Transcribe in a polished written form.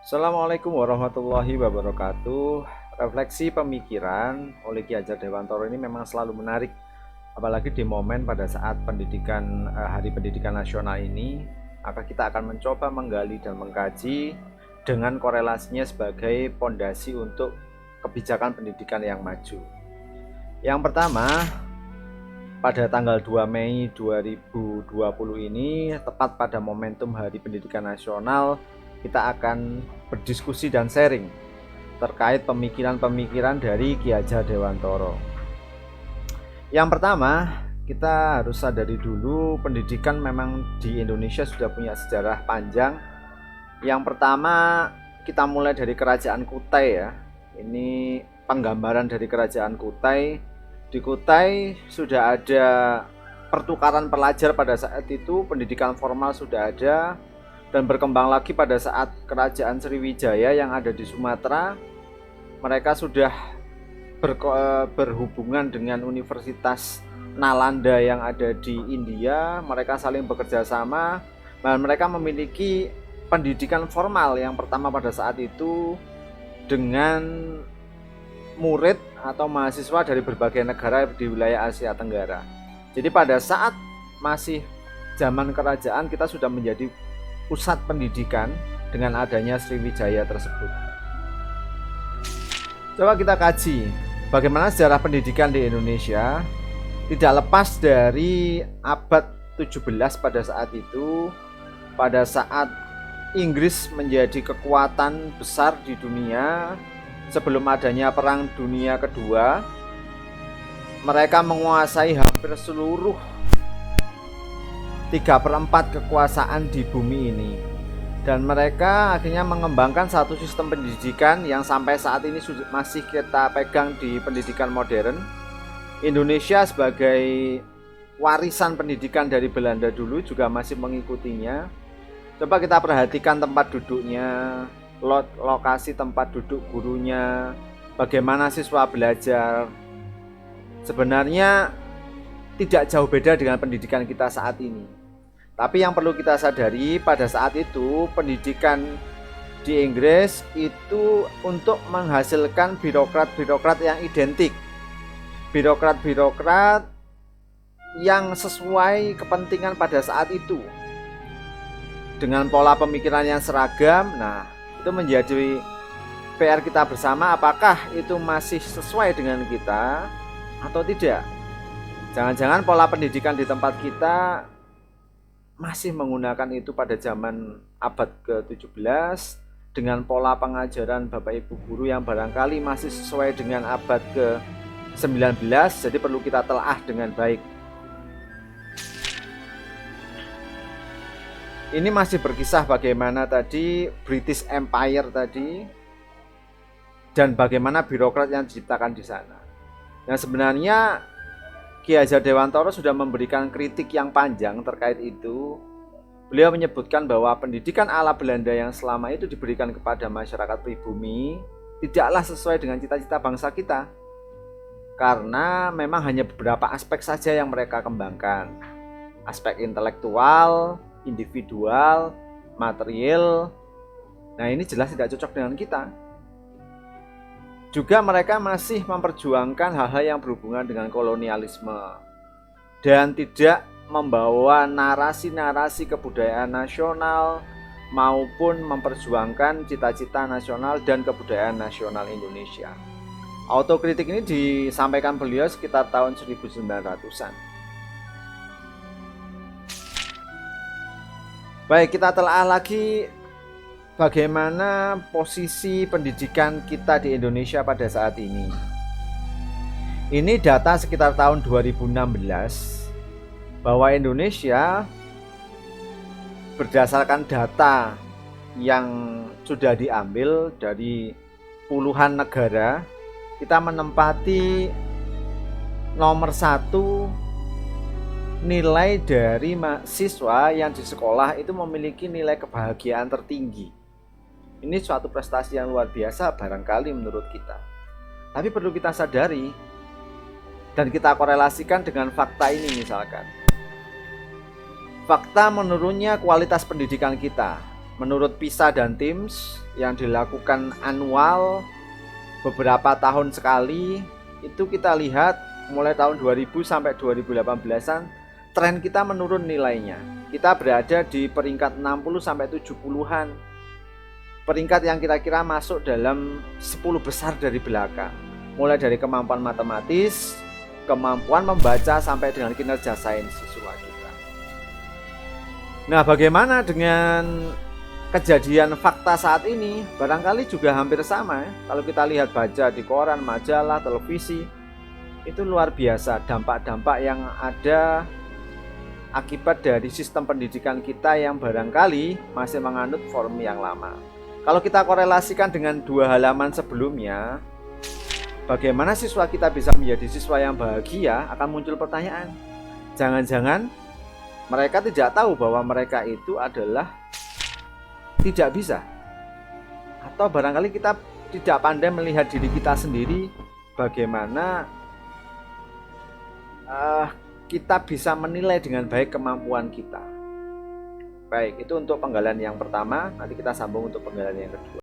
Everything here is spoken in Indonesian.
Assalamualaikum warahmatullahi wabarakatuh. Refleksi pemikiran oleh Ki Hajar Dewantoro ini memang selalu menarik, apalagi di momen pada saat Hari Pendidikan Nasional ini. Maka kita akan mencoba menggali dan mengkaji dengan korelasinya sebagai pondasi untuk kebijakan pendidikan yang maju. Yang pertama, pada tanggal 2 Mei 2020 ini, tepat pada momentum Hari Pendidikan Nasional, kita akan berdiskusi dan sharing terkait pemikiran-pemikiran dari Ki Hajar Dewantoro. Yang pertama, kita harus sadari dulu pendidikan memang di Indonesia sudah punya sejarah panjang. Yang pertama, kita mulai dari Kerajaan Kutai ya. Ini penggambaran dari Kerajaan Kutai. Di Kutai sudah ada pertukaran pelajar pada saat itu, pendidikan formal sudah ada, dan berkembang lagi pada saat Kerajaan Sriwijaya yang ada di Sumatera. Mereka sudah berhubungan dengan Universitas Nalanda yang ada di India. Mereka saling bekerja sama dan mereka memiliki pendidikan formal yang pertama pada saat itu dengan murid atau mahasiswa dari berbagai negara di wilayah Asia Tenggara. Jadi pada saat masih zaman kerajaan, kita sudah menjadi pusat pendidikan dengan adanya Sriwijaya tersebut. Coba kita kaji bagaimana sejarah pendidikan di Indonesia. Tidak lepas dari abad 17 pada saat itu, pada saat Inggris menjadi kekuatan besar di dunia sebelum adanya Perang Dunia Kedua. Mereka menguasai hampir seluruh 3/4 kekuasaan di bumi ini, dan mereka akhirnya mengembangkan satu sistem pendidikan yang sampai saat ini masih kita pegang di pendidikan modern. Indonesia sebagai warisan pendidikan dari Belanda dulu juga masih mengikutinya. Coba kita perhatikan tempat duduknya, lokasi tempat duduk gurunya, bagaimana siswa belajar. Sebenarnya tidak jauh beda dengan pendidikan kita saat ini. Tapi yang perlu kita sadari, pada saat itu pendidikan di Inggris itu untuk menghasilkan birokrat-birokrat yang identik, birokrat-birokrat yang sesuai kepentingan pada saat itu, dengan pola pemikiran yang seragam. Nah, itu menjadi PR kita bersama, apakah itu masih sesuai dengan kita atau tidak. Jangan-jangan pola pendidikan di tempat kita masih menggunakan itu pada zaman abad ke-17 dengan pola pengajaran Bapak Ibu guru yang barangkali masih sesuai dengan abad ke-19. Jadi perlu kita telah dengan baik. Ini masih berkisah bagaimana tadi British Empire tadi dan bagaimana birokrat yang diciptakan di sana. Nah, sebenarnya Ki Hajar Dewantoro sudah memberikan kritik yang panjang terkait itu. Beliau menyebutkan bahwa pendidikan ala Belanda yang selama itu diberikan kepada masyarakat pribumi tidaklah sesuai dengan cita-cita bangsa kita, karena memang hanya beberapa aspek saja yang mereka kembangkan. Aspek intelektual, individual, material. Nah, ini jelas tidak cocok dengan kita. Juga mereka masih memperjuangkan hal-hal yang berhubungan dengan kolonialisme dan tidak membawa narasi-narasi kebudayaan nasional maupun memperjuangkan cita-cita nasional dan kebudayaan nasional Indonesia. Autokritik ini disampaikan beliau sekitar tahun 1900-an. Baik, kita telah lagi bagaimana posisi pendidikan kita di Indonesia pada saat ini. Ini data sekitar tahun 2016 bahwa Indonesia berdasarkan data yang sudah diambil dari puluhan negara, kita menempati nomor 1 nilai dari mahasiswa yang di sekolah itu memiliki nilai kebahagiaan tertinggi. Ini suatu prestasi yang luar biasa barangkali menurut kita. Tapi perlu kita sadari dan kita korelasikan dengan fakta ini misalkan. Fakta menurunnya kualitas pendidikan kita. menurut PISA dan TIMSS yang dilakukan annual beberapa tahun sekali, itu kita lihat mulai tahun 2000 sampai 2018-an tren kita menurun nilainya. Kita berada di peringkat 60 sampai 70-an. Peringkat yang kira-kira masuk dalam 10 besar dari belakang. Mulai dari kemampuan matematis, kemampuan membaca sampai dengan kinerja sains siswa kita. Nah, bagaimana dengan kejadian fakta saat ini? Barangkali juga hampir sama ya. Kalau kita lihat baca di koran, majalah, televisi, itu luar biasa dampak-dampak yang ada akibat dari sistem pendidikan kita yang barangkali masih menganut form yang lama. Kalau kita korelasikan dengan 2 halaman sebelumnya, bagaimana siswa kita bisa menjadi siswa yang bahagia, akan muncul pertanyaan. Jangan-jangan mereka tidak tahu bahwa mereka itu adalah tidak bisa. Atau barangkali kita tidak pandai melihat diri kita sendiri, bagaimana kita bisa menilai dengan baik kemampuan kita. Baik, itu untuk penggalian yang pertama. Nanti kita sambung untuk penggalian yang kedua.